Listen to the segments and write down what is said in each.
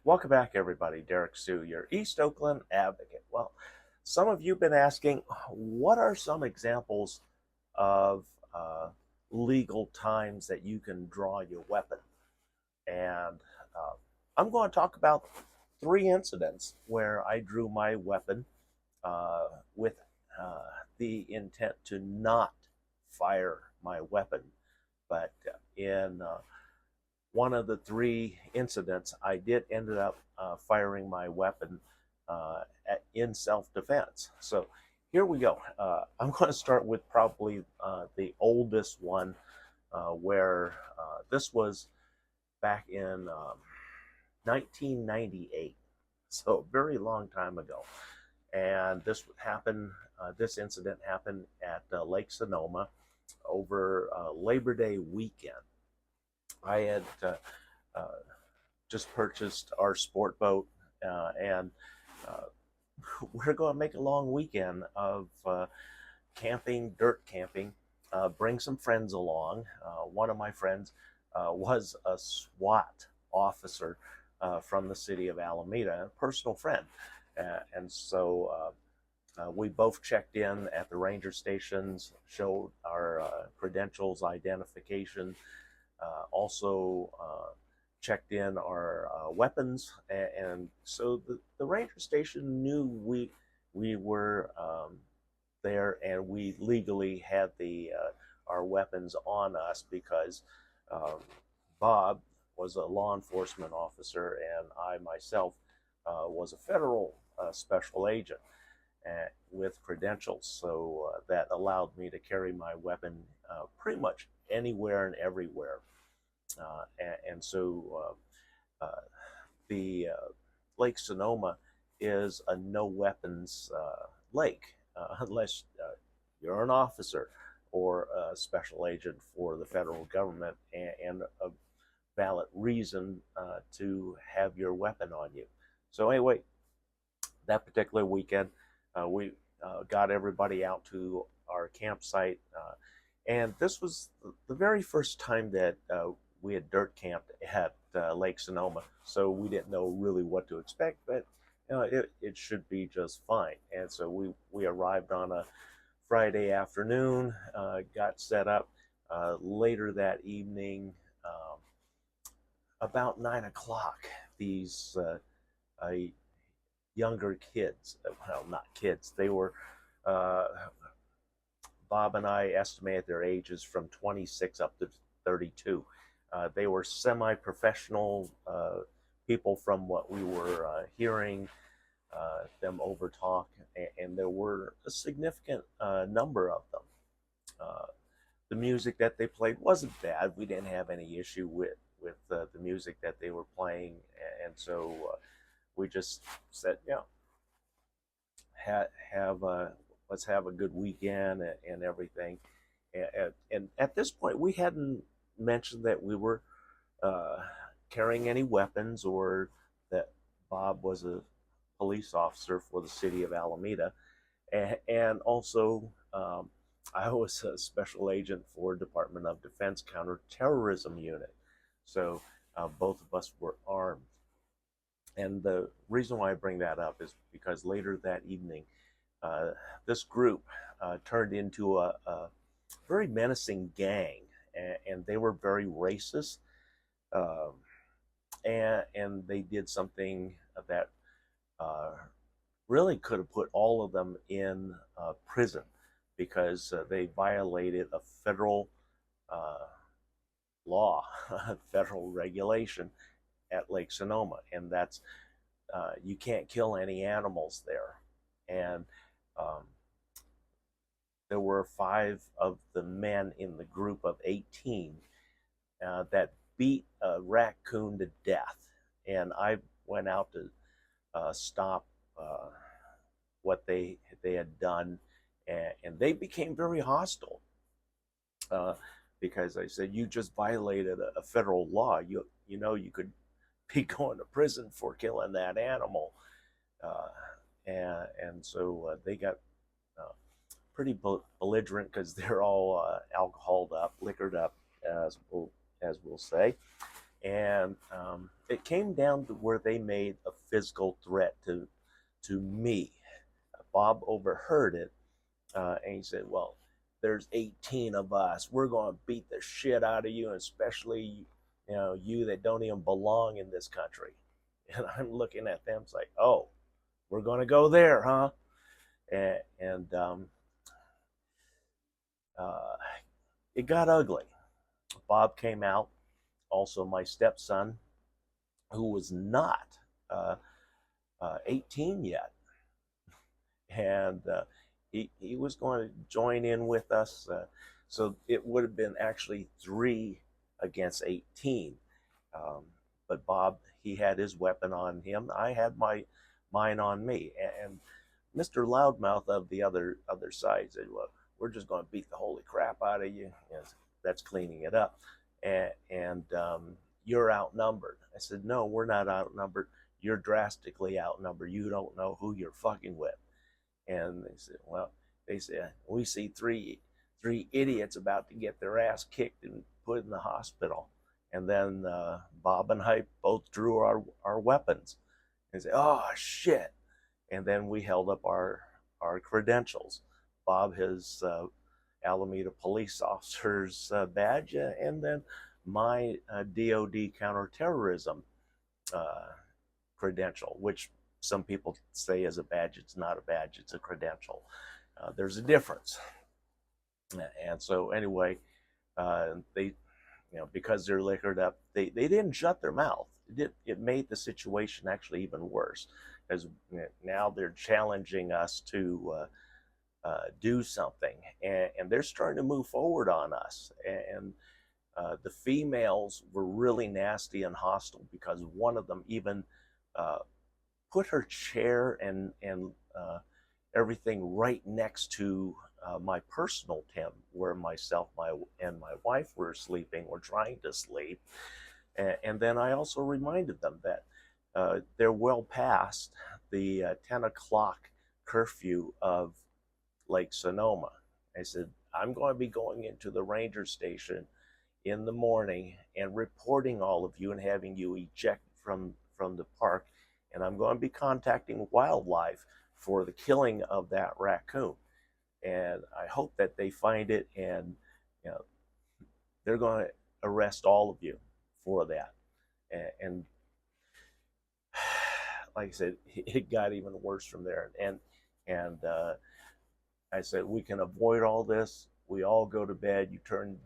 Welcome back, everybody. Derrick Sue, your East Oakland advocate. Well, some of you have been asking, what are some examples of uh, legal times that you can draw your weapon? And uh, I'm going to talk about three incidents where I drew my weapon uh, with uh, the intent to not fire my weapon. But in one of the three incidents, I did ended up firing my weapon in self-defense. So here we go. I'm going to start with probably the oldest one, where this was back in 1998, so a very long time ago. And this happened. This incident happened at Lake Sonoma over Labor Day weekend. I had uh, just purchased our sport boat, and uh, we're going to make a long weekend of camping, dirt camping. Bring some friends along. One of my friends was a SWAT officer from the city of Alameda, a personal friend. And so we both checked in at the ranger stations, showed our credentials, identification, also checked in our weapons, and so the ranger station knew we were there, and we legally had the our weapons on us because um, Bob was a law enforcement officer, and I myself was a federal special agent with credentials, so that allowed me to carry my weapon pretty much anywhere and everywhere. And so the Lake Sonoma is a no weapons lake unless you're an officer or a special agent for the federal government, and a valid reason to have your weapon on you. So anyway, that particular weekend, we got everybody out to our campsite, and this was the very first time that we had dirt camped at Lake Sonoma, so we didn't know really what to expect, but it should be just fine. And so we arrived on a Friday afternoon, got set up. Later that evening, about 9 o'clock, these uh, younger kids, well, not kids, they were, uh, Bob and I estimated their ages from 26 up to 32. They were semi-professional people from what we were hearing them over talk, and there were a significant number of them. Uh, the music that they played wasn't bad. We didn't have any issue with the music that they were playing, and so we just said, yeah, have let's have a good weekend and everything. And at this point, we hadn't mentioned that we were uh, carrying any weapons, or that Bob was a police officer for the city of Alameda, and also I was a special agent for Department of Defense Counterterrorism Unit. So both of us were armed. And the reason why I bring that up is because later that evening, uh, this group turned into a very menacing gang, and they were very racist, um, and they did something that uh, really could have put all of them in prison, because they violated a federal uh, law, federal regulation at Lake Sonoma, and that's you can't kill any animals there. And um, there were five of the men in the group of 18 that beat a raccoon to death. And I went out to stop what they had done, and they became very hostile, uh, because I said, you just violated a federal law. You know you could be going to prison for killing that animal, uh, and so they got uh, pretty belligerent, because they're all alcoholed up, liquored up, as we'll say. And it came down to where they made a physical threat to me. Bob overheard it, and he said, "Well, there's 18 of us. We're going to beat the shit out of you, and especially you that don't even belong in this country." And I'm looking at them, it's like, "Oh, we're going to go there, huh?" And uh, it got ugly. Bob came out, also my stepson, who was not uh, 18 yet, and he was going to join in with us. So it would have been actually 3 against 18. Um, but Bob, he had his weapon on him. I had mine on me, and Mr. Loudmouth of the other side said, "Well, we're just going to beat the holy crap out of you." Yes, that's cleaning it up, and you're outnumbered. I said, "No, we're not outnumbered. You're drastically outnumbered. You don't know who you're fucking with." And they said, "Well," they said, "we see three idiots about to get their ass kicked and put in the hospital." And then Bob and I both drew our weapons and said, "Oh shit!" And then we held up our credentials. Bob his Alameda police officer's badge, and then my DOD counterterrorism uh, credential, which some people say is a badge. It's not a badge, it's a credential. There's a difference. And so anyway, they, because they're liquored up, they didn't shut their mouth. It made the situation actually even worse, because now they're challenging us to do something, and they're starting to move forward on us. And the females were really nasty and hostile, because one of them even uh, put her chair and everything right next to my personal tent, where myself and my wife were sleeping, or trying to sleep. And then I also reminded them that they're well past the 10 o'clock curfew of Lake Sonoma. I said, "I'm going to be going into the ranger station in the morning and reporting all of you and having you eject from the park, and I'm going to be contacting wildlife for the killing of that raccoon, and I hope that they find it, and you know they're going to arrest all of you for that." And like I said, it got even worse from there. And I said, "We can avoid all this. We all go to bed. You turn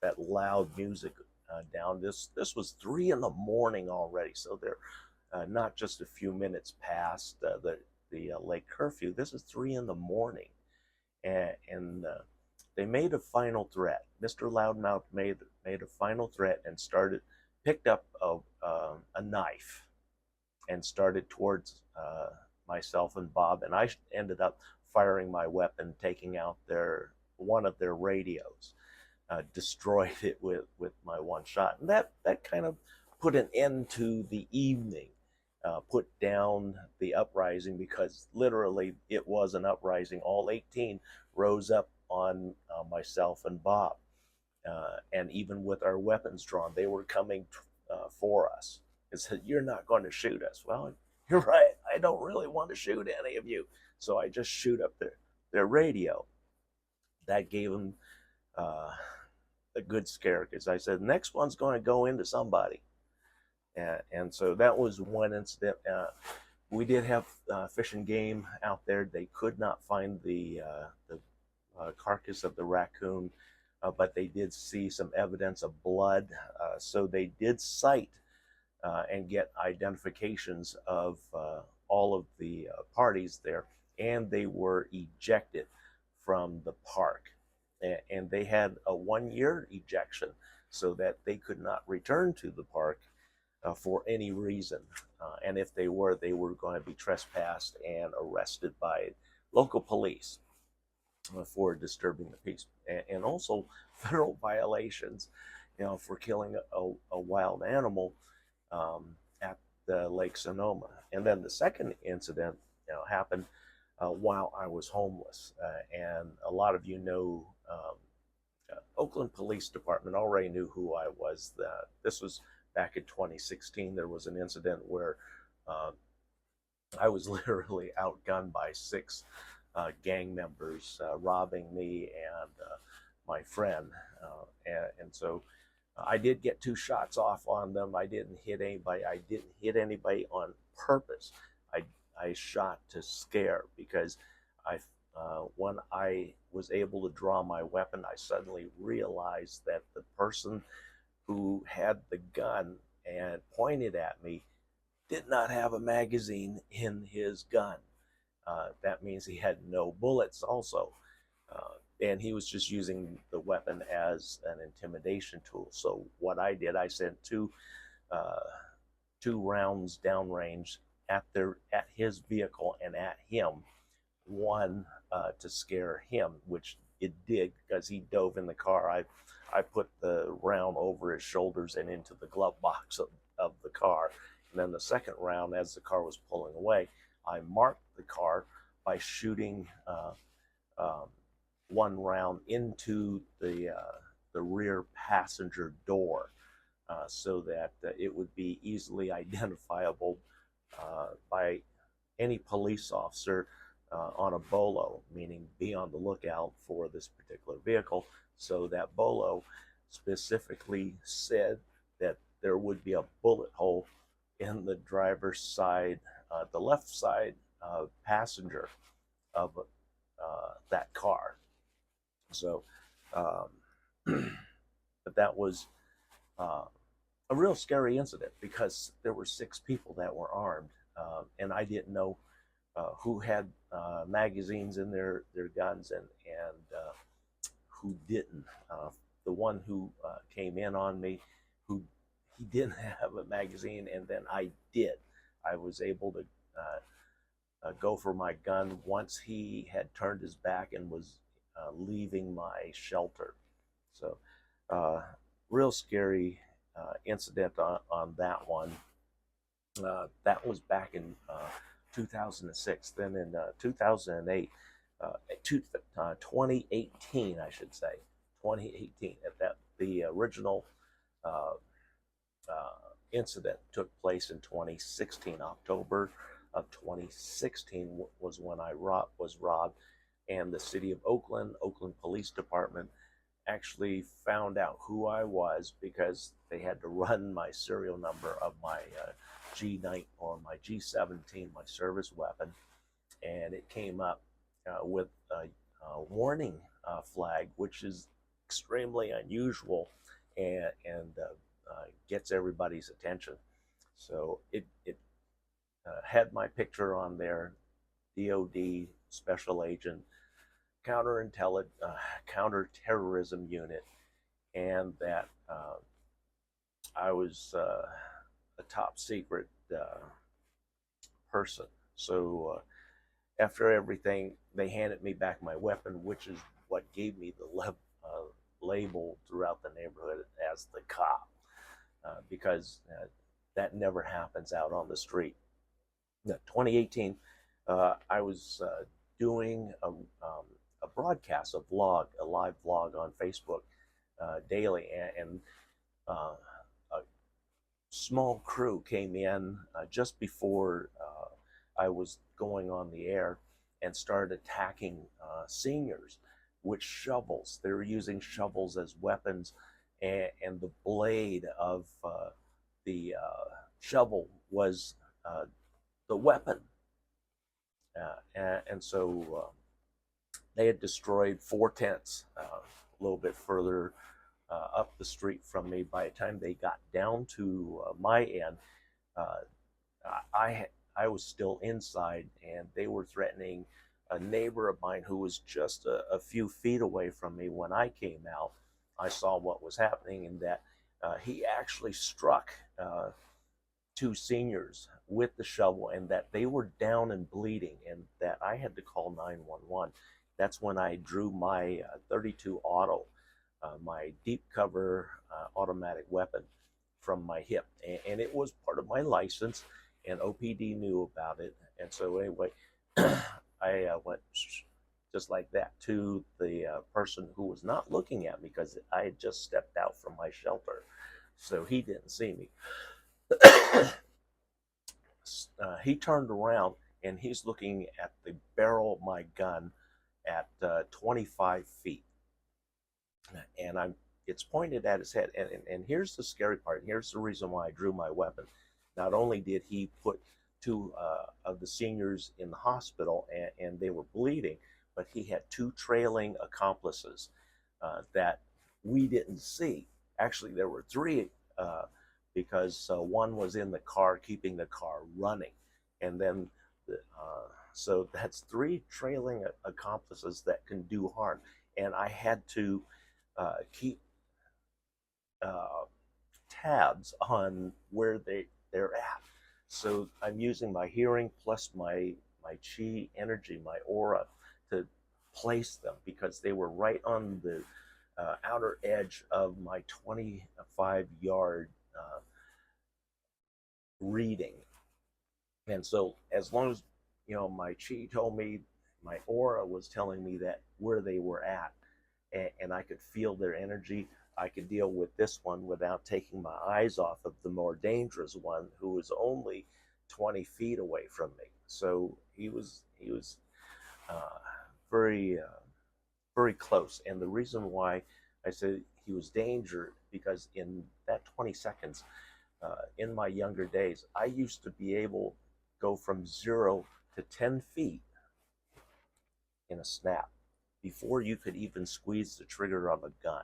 that loud music down." This was 3 in the morning already, so they're not just a few minutes past the late curfew. This is 3 in the morning, and they made a final threat. Mr. Loudmouth made a final threat and picked up a knife and started towards myself and Bob, and I ended up firing my weapon, taking out one of their radios. Destroyed it with my one shot, and that kind of put an end to the evening, put down the uprising, because literally it was an uprising. All 18 rose up on myself and Bob, and even with our weapons drawn, they were coming for us. It said, "You're not going to shoot us." Well, you're right. I don't really want to shoot any of you, so I just shoot up their radio. That gave them uh, a good scare, because I said, "Next one's going to go into somebody." And so that was one incident. We did have Fish and Game out there. They could not find the carcass of the raccoon, but they did see some evidence of blood. So they did cite and get identifications of all of the parties there, and they were ejected from the park. And they had a 1-year ejection, so that they could not return to the park for any reason. And if they were going to be trespassed and arrested by local police for disturbing the peace, and also federal violations, for killing a wild animal at the Lake Sonoma. And then the second incident, happened while I was homeless, and a lot of Oakland Police Department already knew who I was. This was back in 2016, there was an incident where uh, I was literally outgunned by six gang members robbing me and my friend. And so I did get two shots off on them. I didn't hit anybody. I didn't hit anybody on purpose. I, I shot to scare because when I was able to draw my weapon, I suddenly realized that the person who had the gun and pointed at me did not have a magazine in his gun. That means he had no bullets also. And he was just using the weapon as an intimidation tool. So what I did, I sent uh, two rounds downrange at his vehicle and at him. One to scare him, which it did because he dove in the car. I put the round over his shoulders and into the glove box of the car. And then the second round, as the car was pulling away, I marked the car by shooting um, one round into the rear passenger door, so that it would be easily identifiable by any police officer on a bolo, meaning be on the lookout for this particular vehicle. So that bolo specifically said that there would be a bullet hole in the driver's side, the left side passenger of that car. So, um, but that was uh, a real scary incident because there were six people that were armed, and I didn't know who had magazines in their guns and who didn't. The one who came in on me, who he didn't have a magazine, and then I did. I was able to go for my gun once he had turned his back and was leaving my shelter. So, real scary incident on that one. That was back in 2006. Then in 2008, 2018, I should say, 2018, at that the original uh, incident took place in 2016. October of 2016 was when I was robbed, and the city of Oakland Police Department actually found out who I was because they had to run my serial number of my G9 or my G17, my service weapon, and it came up with a warning flag, which is extremely unusual and gets everybody's attention. So it had my picture on there, DOD Special Agent, counterterrorism unit, and that I was a top secret person. So after everything, they handed me back my weapon, which is what gave me the label throughout the neighborhood as the cop, because that never happens out on the street. 2018, I was doing a broadcast, a live vlog on Facebook daily, and a small crew came in just before I was going on the air and started attacking seniors with shovels. They were using shovels as weapons, and the blade of the shovel was the weapon. And so they had destroyed four tents a little bit further up the street from me. By the time they got down to my end, I was still inside, and they were threatening a neighbor of mine who was just a few feet away from me. When I came out, I saw what was happening, and that he actually struck two seniors with the shovel, and that they were down and bleeding, and that I had to call 911. That's when I drew my 32 auto, my deep cover automatic weapon, from my hip, and it was part of my license, and OPD knew about it. And so anyway, I went just like that to the person who was not looking at me because I had just stepped out from my shelter. so he didn't see me. He turned around and he's looking at the barrel of my gun at 25 feet, and it's pointed at his head. And here's the scary part. Here's the reason why I drew my weapon. Not only did he put two of the seniors in the hospital and they were bleeding, but he had two trailing accomplices that we didn't see. Actually, there were three because one was in the car keeping the car running. And then, so that's three trailing accomplices that can do harm. And I had to keep uh, tabs on where they're at. So I'm using my hearing plus my chi energy, my aura, to place them because they were right on the outer edge of my 25-yard reading. And so as long as my chi told me, my aura was telling me that where they were at, and I could feel their energy. I could deal with this one without taking my eyes off of the more dangerous one, who was only 20 feet away from me. So he was uh, very very close. And the reason why I said he was danger because in that 20 seconds, in my younger days, I used to be able to go from 0 to 10 feet in a snap before you could even squeeze the trigger of a gun.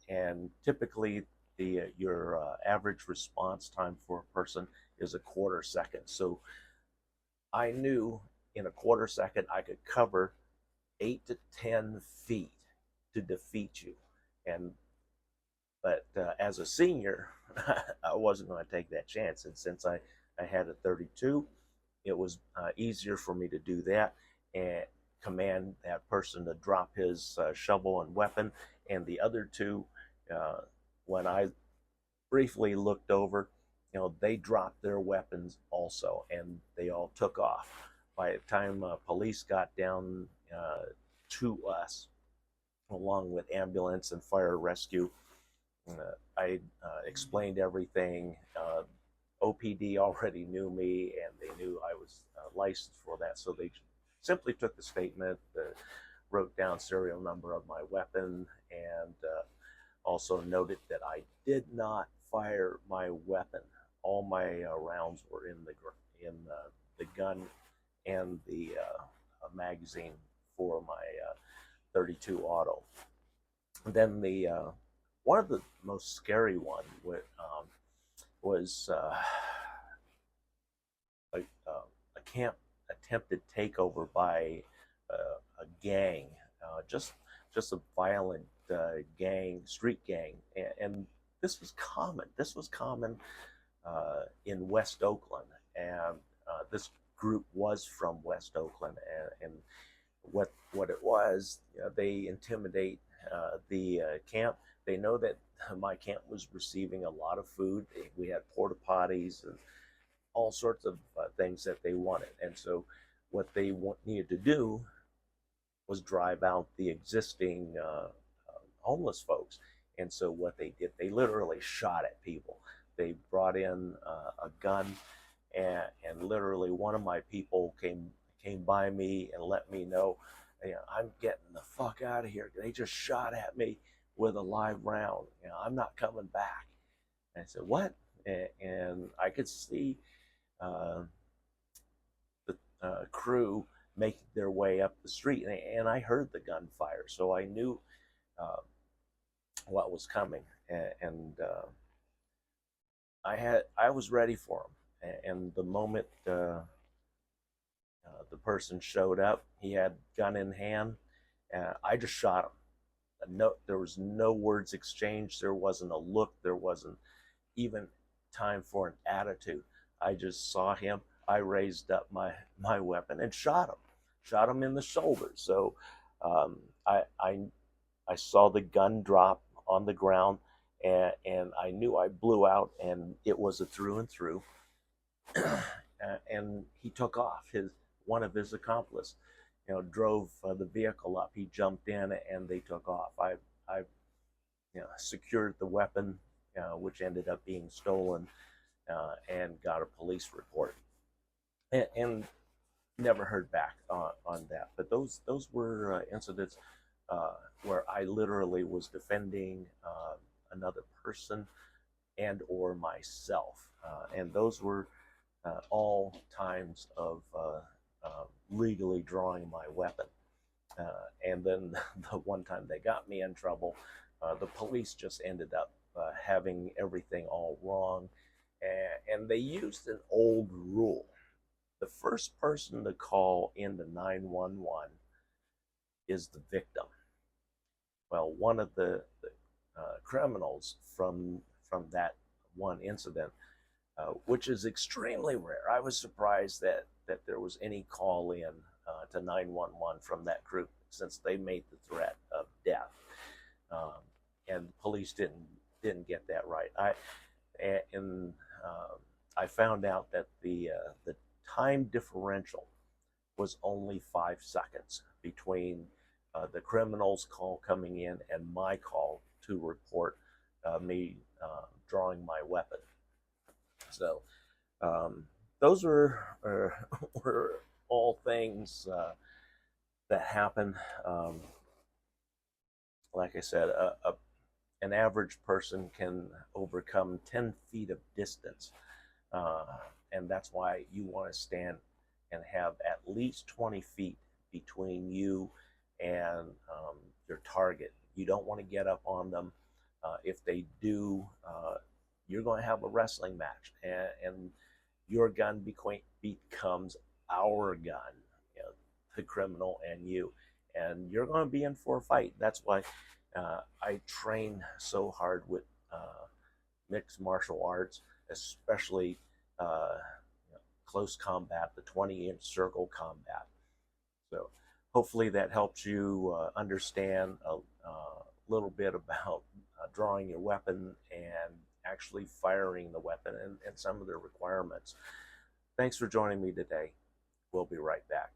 And typically, your average response time for a person is a quarter second. So I knew in a quarter second I could cover 8 to 10 feet to defeat you. And but as a senior, I wasn't going to take that chance. And since I had a 32, it was easier for me to do that and command that person to drop his shovel and weapon. And the other two, uh, when I briefly looked over, they dropped their weapons also, and they all took off. By the time police got down to us, along with ambulance and fire rescue, I explained everything. OPD already knew me, and they knew I was licensed for that, so they simply took the statement, wrote down serial number of my weapon, and also noted that I did not fire my weapon. All my rounds were in the gun and the magazine for my 32 auto. And then the one of the most scary one was a camp attempted takeover by a gang, just a violent gang, street gang, and this was common. This was common in West Oakland, and this group was from West Oakland, and what it was, they intimidate the camp. They know that my camp was receiving a lot of food. We had porta potties and all sorts of things that they wanted, and so what they needed to do was drive out the existing homeless folks. And so what they did, they literally shot at people. They brought in a gun, and literally one of my people came by me and let me know, I'm getting the fuck out of here. They just shot at me with a live round. I'm not coming back. And I said, what? And I could see the crew making their way up the street, and I heard the gunfire, so I knew uh, what was coming, and I was ready for him. And the moment the person showed up, he had gun in hand. I just shot him. No, there was no words exchanged. There wasn't a look. There wasn't even time for an attitude. I just saw him. I raised up my weapon and shot him in the shoulder. So um, I, I I saw the gun drop on the ground, and I knew I blew out, and it was a through and through. And he took off. His one of his accomplices, drove the vehicle up. He jumped in, and they took off. I secured the weapon which ended up being stolen, and got a police report, and never heard back on that. But those were incidents where I literally was defending another person and or myself, and those were all times of legally drawing my weapon. And then the one time they got me in trouble, the police just ended up having everything all wrong, and they used an old rule. The first person to call into 911 is the victim. Well, one of the criminals from that one incident, which is extremely rare. I was surprised that there was any call in to 911 from that group, since they made the threat of death, and the police didn't get that right. And I found out that the time differential was only 5 seconds between the criminal's call coming in and my call to report me drawing my weapon. So those were all things that happen. Like I said, an average person can overcome 10 feet of distance, and that's why you want to stand and have at least 20 feet between you and your target. You don't want to get up on them. If they do, you're going to have a wrestling match, and your gun becomes our gun, you know, the criminal and you, and you're going to be in for a fight. That's why I train so hard with mixed martial arts, especially close combat, the 20-inch circle combat. So hopefully that helps you understand a little bit about drawing your weapon and actually firing the weapon, and some of the requirements. Thanks for joining me today. We'll be right back.